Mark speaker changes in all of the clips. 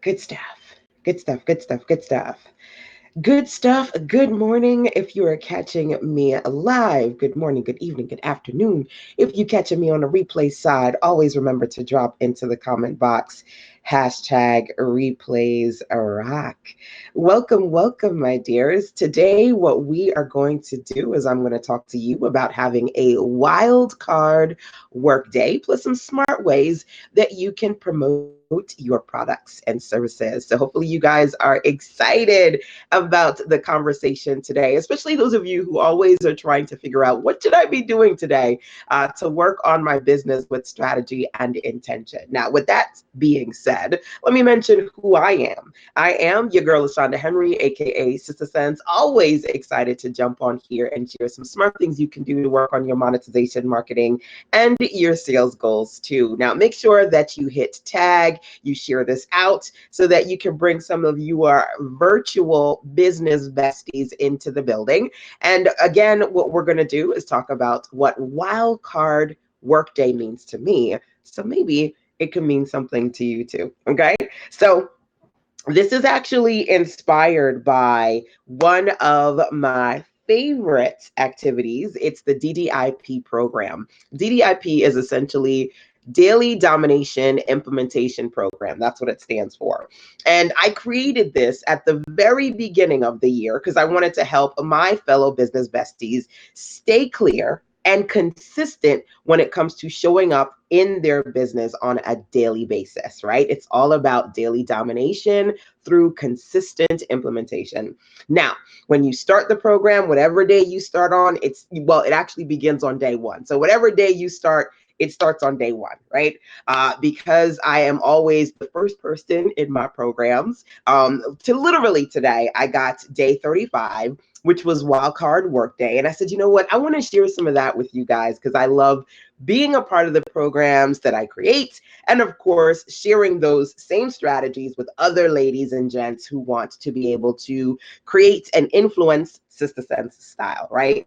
Speaker 1: Good stuff. Good stuff. Good stuff. Good stuff. Good stuff. Good morning. If you are catching me live, good morning, good evening, good afternoon. If you're catching me on the replay side, always remember to drop into the comment box hashtag replays rock. Welcome, welcome, my dears. Today, what we are going to do is I'm going to talk to you about having a wild card workday plus some smart ways that you can promote your products and services. So hopefully you guys are excited about the conversation today, especially those of you who always are trying to figure out what should I be doing today to work on my business with strategy and intention. Now, with that being said, let me mention who I am. I am your girl, LaShonda Henry, aka Sister Sense. Always excited to jump on here and share some smart things you can do to work on your monetization, marketing, and your sales goals too. Now, make sure that you hit tag, you share this out so that you can bring some of your virtual business besties into the building. And again, what we're going to do is talk about what wild card workday means to me. So maybe it can mean something to you too. Okay. So this is actually inspired by one of my favorite activities. It's the DDIP program. DDIP is essentially Daily Domination Implementation Program. That's what it stands for. And I created this at the very beginning of the year because I wanted to help my fellow business besties stay clear and consistent when it comes to showing up in their business on a daily basis, right? It's all about daily domination through consistent implementation. Now, when you start the program, whatever day you start on, it actually begins on day one. So whatever day you start, it starts on day one, right? Because I am always the first person in my programs. To literally today, I got day 35, which was wildcard workday. And I said, you know what? I want to share some of that with you guys because I love being a part of the programs that I create. And of course, sharing those same strategies with other ladies and gents who want to be able to create and influence Sister Sense style, right?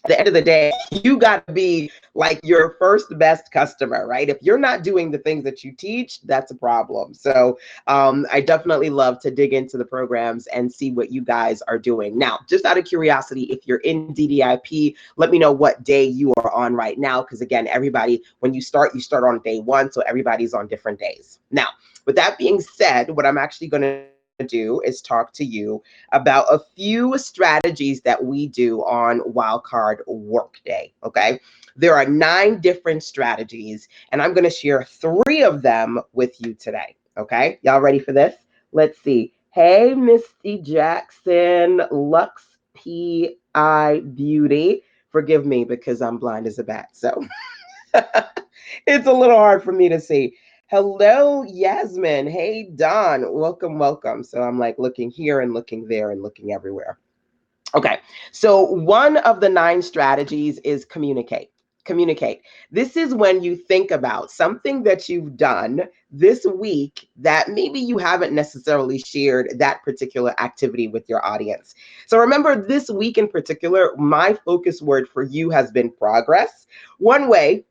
Speaker 1: At the end of the day, you got to be like your first best customer, right? If you're not doing the things that you teach, that's a problem. So I definitely love to dig into the programs and see what you guys are doing. Now, just out of curiosity, if you're in DDIP, let me know what day you are on right now. Because again, everybody, when you start on day one. So everybody's on different days. Now, with that being said, what I'm actually going to do is talk to you about a few strategies that we do on Wildcard Workday. Okay. There are 9 different strategies, and I'm going to share 3 of them with you today. Okay. Y'all ready for this? Let's see. Hey, Misty Jackson, Lux PI Beauty. Forgive me because I'm blind as a bat. So it's a little hard for me to see. Hello, Yasmin. Hey, Don. Welcome, welcome. So I'm like looking here and looking there and looking everywhere. Okay. So one of the 9 strategies is communicate. Communicate. This is when you think about something that you've done this week that maybe you haven't necessarily shared that particular activity with your audience. So remember, this week in particular, my focus word for you has been progress. One way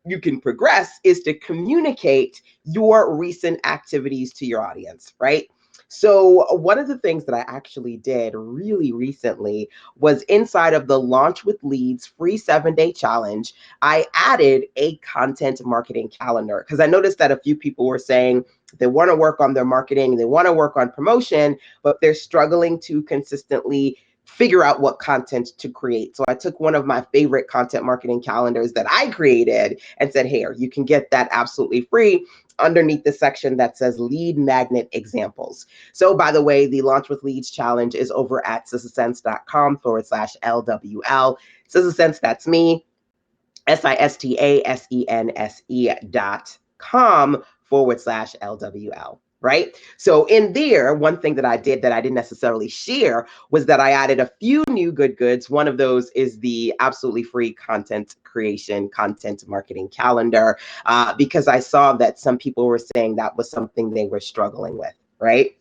Speaker 1: you can progress is to communicate your recent activities to your audience, right? So one of the things that I actually did really recently was inside of the Launch with Leads free 7-day challenge, I added a content marketing calendar because I noticed that a few people were saying they want to work on their marketing, they want to work on promotion, but they're struggling to consistently figure out what content to create. So I took one of my favorite content marketing calendars that I created and said, here, you can get that absolutely free underneath the section that says lead magnet examples. So by the way, the Launch with Leads challenge is over at sistasense.com/LWL. Sistasense, that's me, sistasense.com/LWL. Right? So in there, one thing that I did that I didn't necessarily share was that I added a few new good goods. One of those is the absolutely free content creation, content marketing calendar, because I saw that some people were saying that was something they were struggling with, right?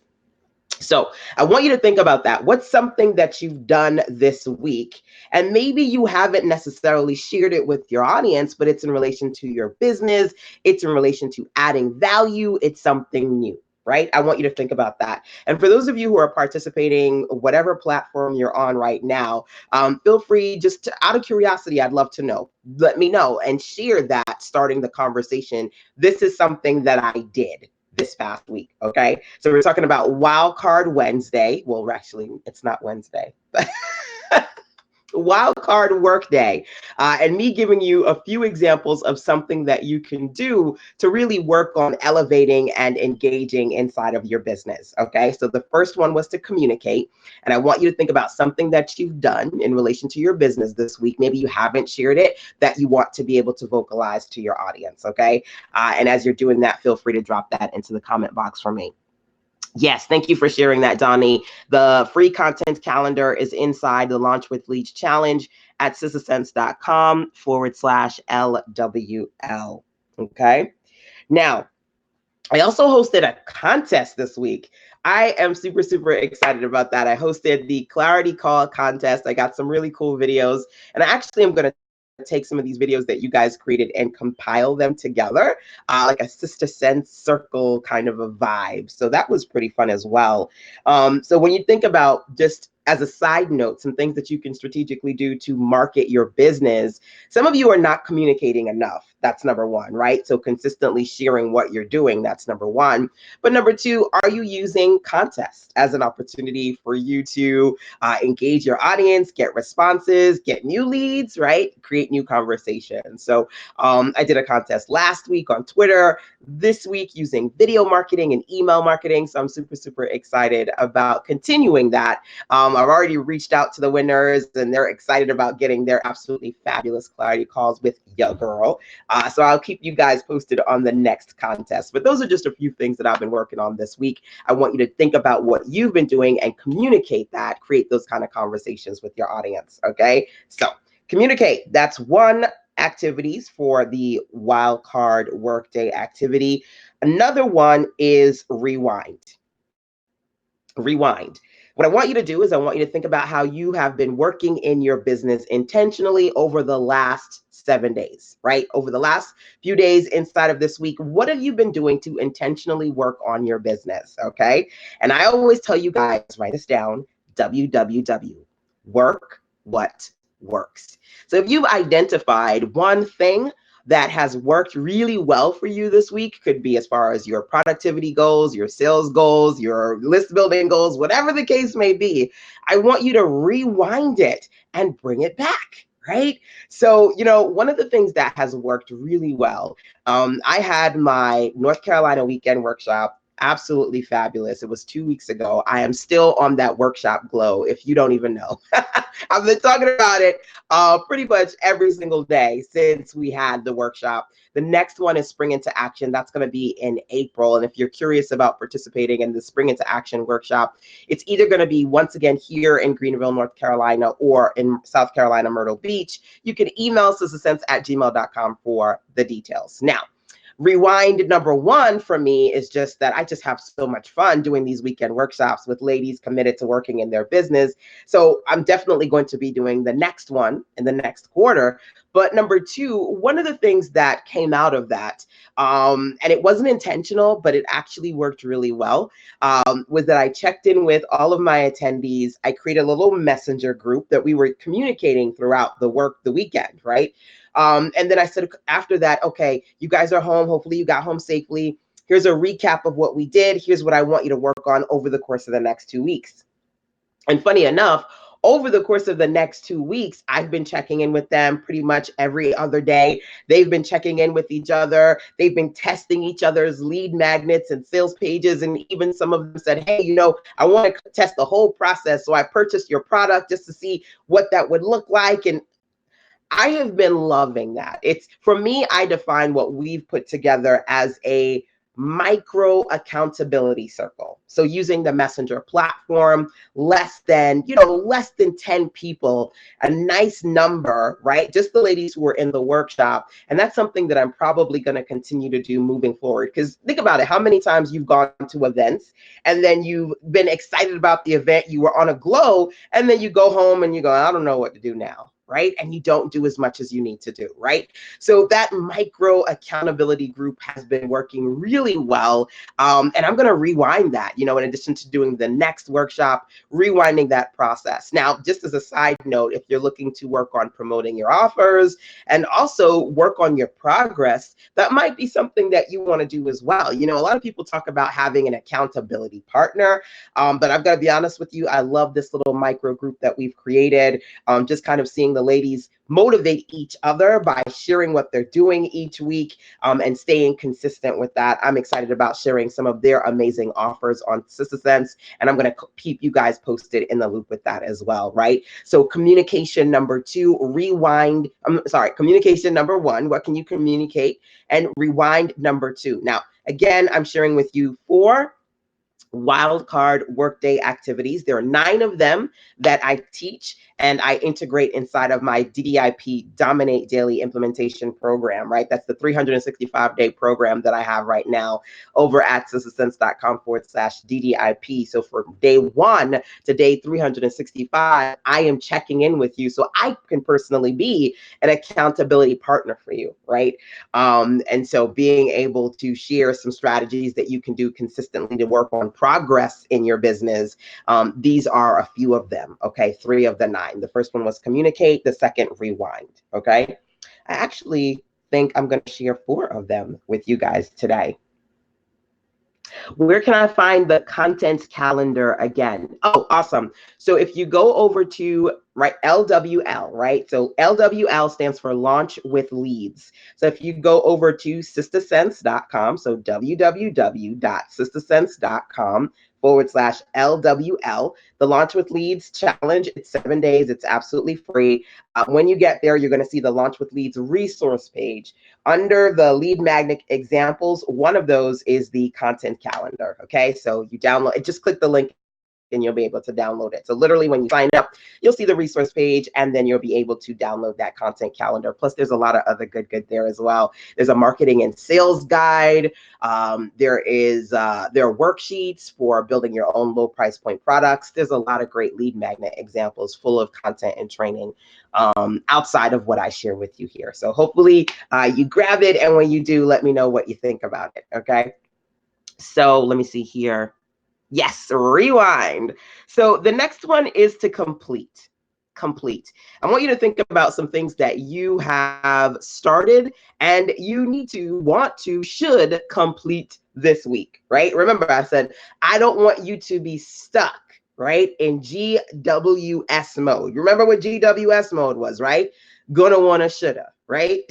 Speaker 1: So I want you to think about that. What's something that you've done this week? And maybe you haven't necessarily shared it with your audience, but it's in relation to your business. It's in relation to adding value. It's something new. right? I want you to think about that. And for those of you who are participating, whatever platform you're on right now, feel free, just out of curiosity, I'd love to know. Let me know and share that, starting the conversation. This is something that I did this past week. Okay. So we're talking about Wild Card Wednesday. Well, actually, it's not Wednesday, but Wild Card Workday, and me giving you a few examples of something that you can do to really work on elevating and engaging inside of your business. Okay, so the first one was to communicate, and I want you to think about something that you've done in relation to your business this week. Maybe you haven't shared it, that you want to be able to vocalize to your audience. Okay, and as you're doing that, feel free to drop that into the comment box for me. Yes, thank you for sharing that, Donnie. The free content calendar is inside the Launch with Leads Challenge at sissasense.com/LWL. Okay. Now, I also hosted a contest this week. I am super, super excited about that. I hosted the Clarity Call contest. I got some really cool videos, and I actually am going to take some of these videos that you guys created and compile them together, like a Sister Sense circle kind of a vibe. So that was pretty fun as well. So when you think about, just as a side note, some things that you can strategically do to market your business, some of you are not communicating enough. That's number one, right? So consistently sharing what you're doing, that's number one. But number two, are you using contests as an opportunity for you to engage your audience, get responses, get new leads, right? Create new conversations. So I did a contest last week on Twitter, this week using video marketing and email marketing. So I'm super, super excited about continuing that. I've already reached out to the winners, and they're excited about getting their absolutely fabulous clarity calls with your girl. So I'll keep you guys posted on the next contest. But those are just a few things that I've been working on this week. I want you to think about what you've been doing and communicate that, create those kind of conversations with your audience. Okay, so communicate. That's one activities for the Wild Card Workday activity. Another one is rewind. Rewind. What I want you to do is I want you to think about how you have been working in your business intentionally over the last 7 days, right? Over the last few days inside of this week, what have you been doing to intentionally work on your business? Okay. And I always tell you guys, write this down, WWW, work what works. So if you've identified one thing that has worked really well for you this week, could be as far as your productivity goals, your sales goals, your list building goals, whatever the case may be, I want you to rewind it and bring it back, right? So, one of the things that has worked really well, I had my North Carolina weekend workshop. Absolutely fabulous. It was 2 weeks ago. I am still on that workshop glow, if you don't even know. I've been talking about it pretty much every single day since we had the workshop. The next one is Spring into Action. That's going to be in April. And if you're curious about participating in the Spring into Action workshop, it's either going to be once again here in Greenville, North Carolina, or in South Carolina, Myrtle Beach. You can email sissasense@gmail.com for the details. Now, rewind number one for me is just that I just have so much fun doing these weekend workshops with ladies committed to working in their business. So I'm definitely going to be doing the next one in the next quarter. But number two, one of the things that came out of that, and it wasn't intentional, but it actually worked really well, was that I checked in with all of my attendees. I created a little messenger group that we were communicating throughout the weekend, right? And then I said after that, okay, you guys are home. Hopefully you got home safely. Here's a recap of what we did. Here's what I want you to work on over the course of the next 2 weeks. And funny enough, over the course of the next 2 weeks, I've been checking in with them pretty much every other day. They've been checking in with each other. They've been testing each other's lead magnets and sales pages. And even some of them said, hey, I want to test the whole process. So I purchased your product just to see what that would look like. And I have been loving that. It's, for me, I define what we've put together as a micro accountability circle. So using the Messenger platform, less than 10 people, a nice number, right? Just the ladies who were in the workshop. And that's something that I'm probably going to continue to do moving forward. Because think about it, how many times you've gone to events and then you've been excited about the event, you were on a glow, and then you go home and you go, I don't know what to do now. right? And you don't do as much as you need to do, right? So that micro accountability group has been working really well. And I'm going to rewind that, in addition to doing the next workshop, rewinding that process. Now, just as a side note, if you're looking to work on promoting your offers and also work on your progress, that might be something that you want to do as well. A lot of people talk about having an accountability partner, but I've got to be honest with you, I love this little micro group that we've created, just kind of seeing the ladies motivate each other by sharing what they're doing each week, and staying consistent with that. I'm excited about sharing some of their amazing offers on Sister Sense, and I'm going to keep you guys posted in the loop with that as well, right? So communication number two, communication number one, what can you communicate? And rewind number two. Now, again, I'm sharing with you 4 wildcard workday activities. There are 9 of them that I teach and I integrate inside of my DDIP Dominate Daily Implementation Program, right? That's the 365-day program that I have right now over at sistersense.com/DDIP. So for day 1 to day 365, I am checking in with you so I can personally be an accountability partner for you, right? And so being able to share some strategies that you can do consistently to work on progress in your business. These are a few of them, okay? 3 of the 9. The first one was communicate, the second, rewind, okay? I actually think I'm going to share 4 of them with you guys today. Where can I find the content calendar again? Oh, awesome. So if you go over to LWL, right? So LWL stands for Launch with Leads. So if you go over to sistersense.com, so www.sistersense.com/LWL, the Launch with Leads challenge, it's 7 days, it's absolutely free. When you get there, you're going to see the Launch with Leads resource page. Under the lead magnet examples, one of those is the content calendar, okay? So you download it, just click the link and you'll be able to download it. So literally when you sign up, you'll see the resource page and then you'll be able to download that content calendar. Plus there's a lot of other good there as well. There's a marketing and sales guide. There are worksheets for building your own low price point products. There's a lot of great lead magnet examples full of content and training outside of what I share with you here. So hopefully you grab it, and when you do, let me know what you think about it, okay? So let me see here. Yes, rewind. So the next one is to complete. I want you to think about some things that you have started and you should complete this week, right? Remember, I said, I don't want you to be stuck, right, in GWS mode. You remember what GWS mode was, right? Gonna, wanna, shoulda, right?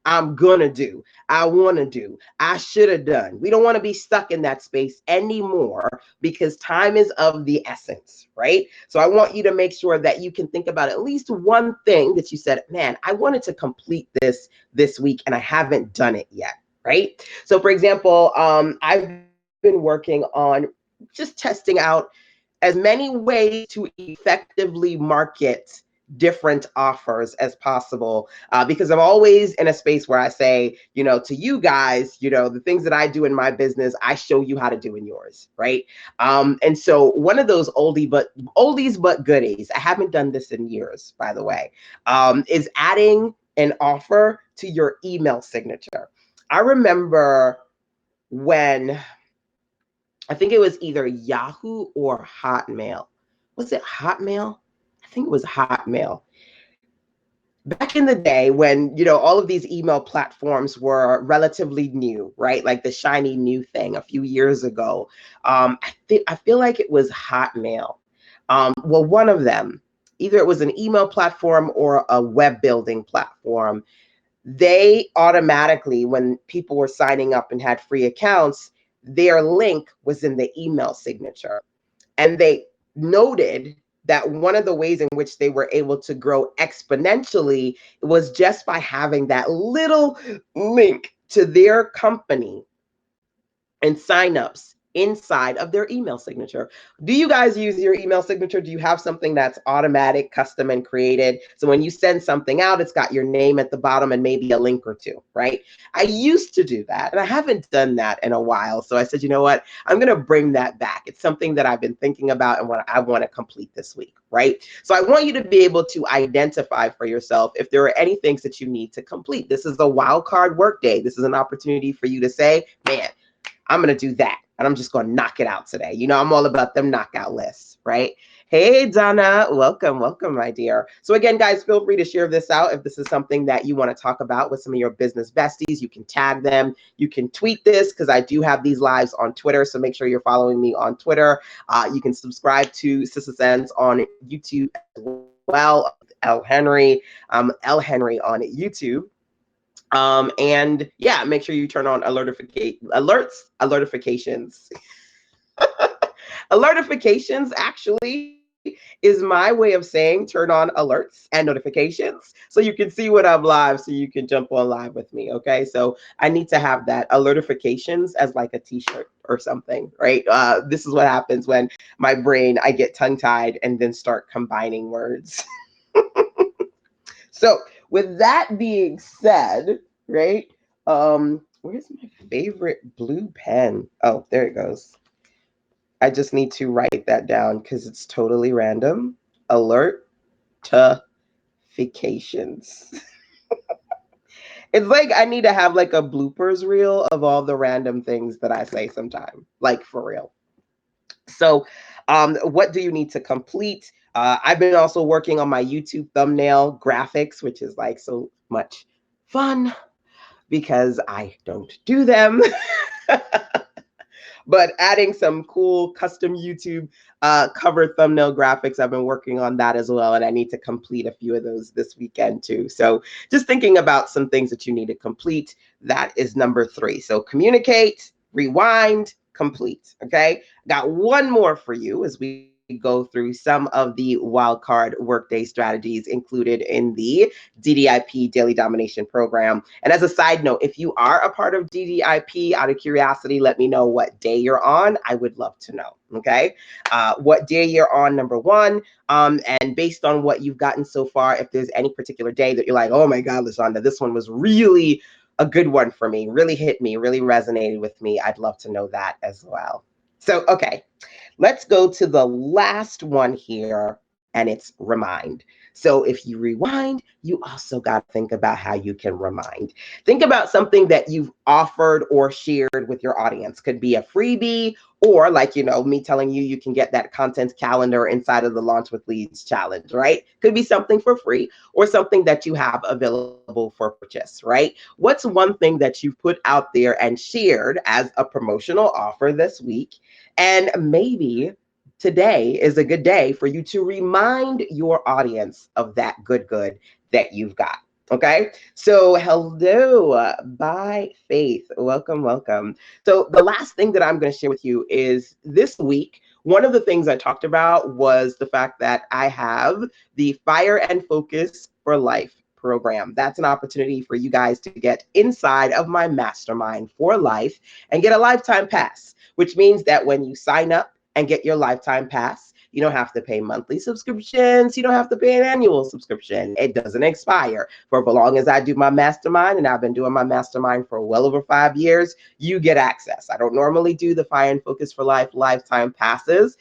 Speaker 1: I'm gonna do, I wanna do, I should have done. We don't want to be stuck in that space anymore because time is of the essence, right? So I want you to make sure that you can think about at least one thing that you said, man, I wanted to complete this week and I haven't done it yet, right? So for example, I've been working on just testing out as many ways to effectively market different offers as possible, because I'm always in a space where I say, to you guys, the things that I do in my business, I show you how to do in yours, right? And so one of those oldies but goodies, I haven't done this in years, by the way, is adding an offer to your email signature. I remember when, I think it was either Yahoo or Hotmail. Was it Hotmail? I think it was Hotmail. Back in the day when, all of these email platforms were relatively new, right? Like the shiny new thing a few years ago. I feel like it was Hotmail. Well, one of them, either it was an email platform or a web building platform. They automatically, when people were signing up and had free accounts, their link was in the email signature. And they noted that one of the ways in which they were able to grow exponentially was just by having that little link to their company and signups inside of their email signature. Do you guys use your email signature? Do you have something that's automatic, custom, and created? So when you send something out, it's got your name at the bottom and maybe a link or two, right? I used to do that, and I haven't done that in a while. So I said, you know what? I'm going to bring that back. It's something that I've been thinking about and what I want to complete this week, right? So I want you to be able to identify for yourself if there are any things that you need to complete. This is a wild card work day. This is an opportunity for you to say, man, I'm going to do that. And I'm just going to knock it out today. You know, I'm all about them knockout lists, right? Hey, Donna, welcome, my dear. So again, guys, feel free to share this out. If this is something that you want to talk about with some of your business besties, you can tag them. You can tweet this because I do have these lives on Twitter. So make sure you're following me on Twitter. You can subscribe to Sister Sense on YouTube as well. L. Henry on YouTube. And yeah, make sure you turn on alertifications. Alertifications actually is my way of saying turn on alerts and notifications so you can see when I'm live, so you can jump on live with me. Okay, so I need to have that alertifications as like a t-shirt or something, right? This is what happens when my brain, I get tongue-tied and then start combining words. So with that being said, right? Where's my favorite blue pen? Oh, there it goes. I just need to write that down because it's totally random. Alertifications. It's like I need to have like a bloopers reel of all the random things that I say sometime, like for real. So what do you need to complete? I've been also working on my YouTube thumbnail graphics, which is like so much fun because I don't do them. But adding some cool custom YouTube cover thumbnail graphics, I've been working on that as well. And I need to complete a few of those this weekend too. So just thinking about some things that you need to complete. That is number 3. So communicate, rewind, complete. Okay. Got one more for you as we go through some of the wildcard workday strategies included in the DDIP Daily Domination Program. And as a side note, if you are a part of DDIP, out of curiosity, let me know what day you're on. I would love to know. Okay. What day you're on, number 1. And based on what you've gotten so far, if there's any particular day that you're like, oh my God, LaShonda, this one was really a good one for me, really hit me, really resonated with me, I'd love to know that as well. So, okay, let's go to the last one here, and it's remind. So if you rewind, you also got to think about how you can remind. Think about something that you've offered or shared with your audience. Could be a freebie, or like, you know, me telling you, you can get that content calendar inside of the Launch with Leads challenge, right? Could be something for free or something that you have available for purchase, right? What's one thing that you've put out there and shared as a promotional offer this week? And maybe today is a good day for you to remind your audience of that good that you've got. Okay, so hello, by Faith. Welcome. So the last thing that I'm going to share with you is this week, one of the things I talked about was the fact that I have the Fire and Focus for Life program. That's an opportunity for you guys to get inside of my mastermind for life and get a lifetime pass, which means that when you sign up and get your lifetime pass, you don't have to pay monthly subscriptions. You don't have to pay an annual subscription. It doesn't expire. For as long as I do my mastermind, and I've been doing my mastermind for well over 5 years, you get access. I don't normally do the Fire and Focus for Life lifetime passes.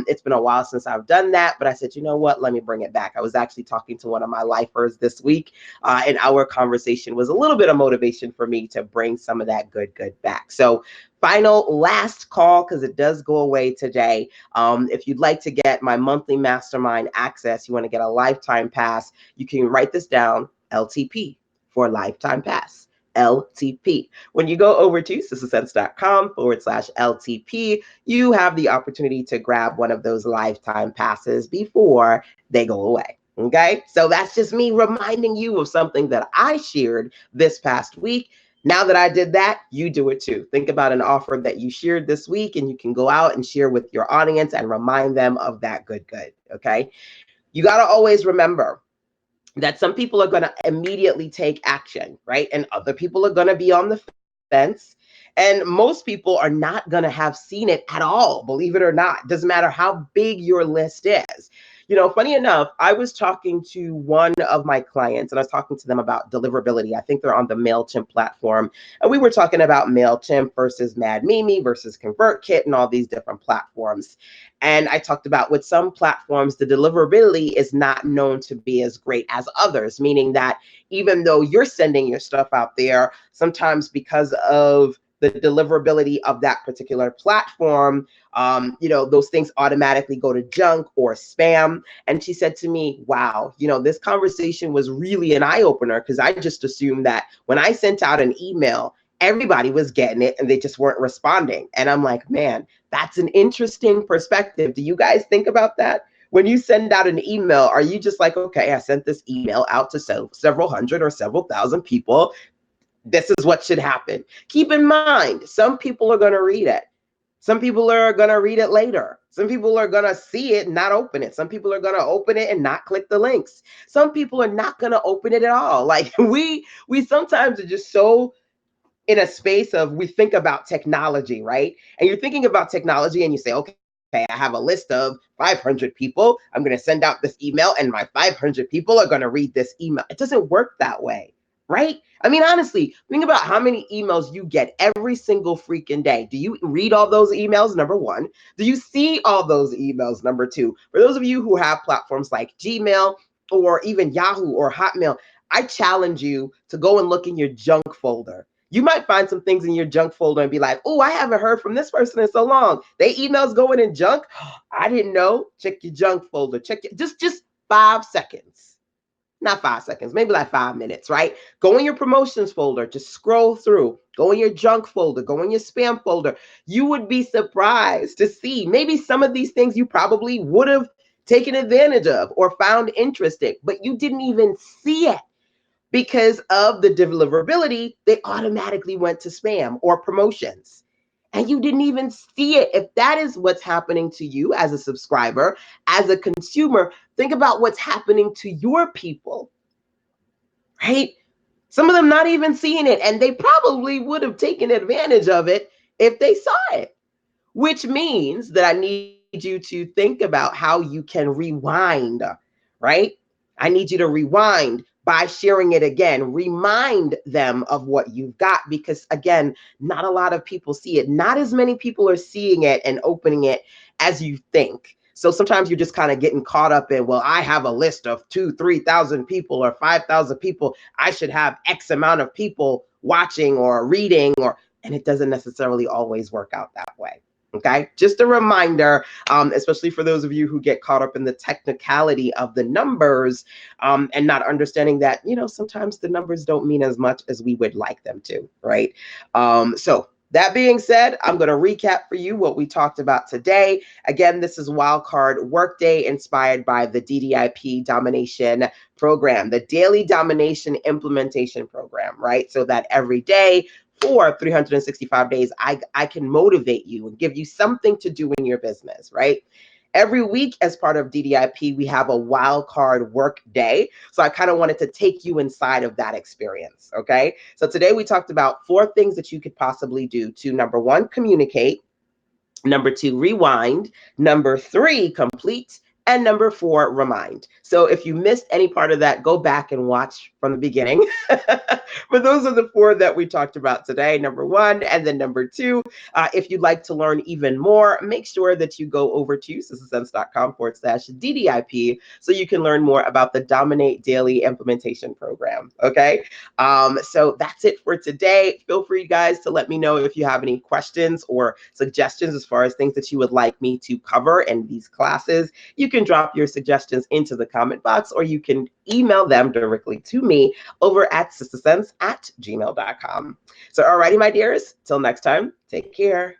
Speaker 1: It's been a while since I've done that, but I said, you know what? Let me bring it back. I was actually talking to one of my lifers this week, and our conversation was a little bit of motivation for me to bring some of that good back. So final last call, because it does go away today. If you'd like to get my monthly mastermind access, you want to get a lifetime pass, you can write this down, LTP for lifetime pass. LTP. When you go over to sistersense.com/LTP, you have the opportunity to grab one of those lifetime passes before they go away. Okay, so that's just me reminding you of something that I shared this past week. Now that I did that, you do it too. Think about an offer that you shared this week, and you can go out and share with your audience and remind them of that good. Okay, you got to always remember that some people are going to immediately take action, right? And other people are going to be on the fence. And most people are not going to have seen it at all, believe it or not. Doesn't matter how big your list is. Funny enough, I was talking to one of my clients and I was talking to them about deliverability. I think they're on the MailChimp platform. And we were talking about MailChimp versus Mad Mimi versus ConvertKit and all these different platforms. And I talked about with some platforms, the deliverability is not known to be as great as others, meaning that even though you're sending your stuff out there, sometimes because of the deliverability of that particular platform, those things automatically go to junk or spam. And she said to me, wow, this conversation was really an eye opener because I just assumed that when I sent out an email, everybody was getting it and they just weren't responding. And I'm like, man, that's an interesting perspective. Do you guys think about that? When you send out an email, are you just like, okay, I sent this email out to several hundred or several thousand people. This is what should happen. Keep in mind, some people are going to read it. Some people are going to read it later. Some people are going to see it and not open it. Some people are going to open it and not click the links. Some people are not going to open it at all. Like we sometimes are just so in a space of we think about technology, right? And you're thinking about technology and you say, okay, I have a list of 500 people. I'm going to send out this email and my 500 people are going to read this email. It doesn't work that way, right? I mean, honestly, think about how many emails you get every single freaking day. Do you read all those emails? Number one. Do you see all those emails? Number two. For those of you who have platforms like Gmail or even Yahoo or Hotmail, I challenge you to go and look in your junk folder. You might find some things in your junk folder and be like, oh, I haven't heard from this person in so long. They emails going in junk. I didn't know. Check your junk folder. Check it. Just 5 seconds. Not 5 seconds, maybe like 5 minutes, right? Go in your promotions folder, just scroll through, go in your junk folder, go in your spam folder. You would be surprised to see maybe some of these things you probably would have taken advantage of or found interesting, but you didn't even see it. Because of the deliverability, they automatically went to spam or promotions. And you didn't even see it. If that is what's happening to you as a subscriber, as a consumer, think about what's happening to your people, right? Some of them not even seeing it, and they probably would have taken advantage of it if they saw it, which means that I need you to think about how you can rewind, right? I need you to rewind by sharing it again. Remind them of what you've got because, again, not a lot of people see it. Not as many people are seeing it and opening it as you think. So sometimes you're just kind of getting caught up in, well, I have a list of 2,000, 3,000 people or 5,000 people. I should have X amount of people watching or reading, and it doesn't necessarily always work out that way. Okay, just a reminder, especially for those of you who get caught up in the technicality of the numbers and not understanding that, sometimes the numbers don't mean as much as we would like them to, right? So that being said, I'm going to recap for you what we talked about today. Again, this is Wildcard Workday inspired by the DDIP Domination Program, the Daily Domination Implementation Program, right? So that every day, for 365 days, I can motivate you and give you something to do in your business, right? Every week as part of DDIP, we have a wildcard work day. So I kind of wanted to take you inside of that experience, okay? So today we talked about 4 things that you could possibly do to, number 1, communicate, number 2, rewind, number 3, complete, and number 4, remind. So if you missed any part of that, go back and watch from the beginning. But those are the 4 that we talked about today, number 1. And then number 2, if you'd like to learn even more, make sure that you go over to sistersense.com/DDIP so you can learn more about the Dominate Daily Implementation Program, okay? So that's it for today. Feel free, guys, to let me know if you have any questions or suggestions as far as things that you would like me to cover in these classes. You can drop your suggestions into the comment box, or you can email them directly to me over at sistersense@gmail.com. So, alrighty, my dears, till next time, take care.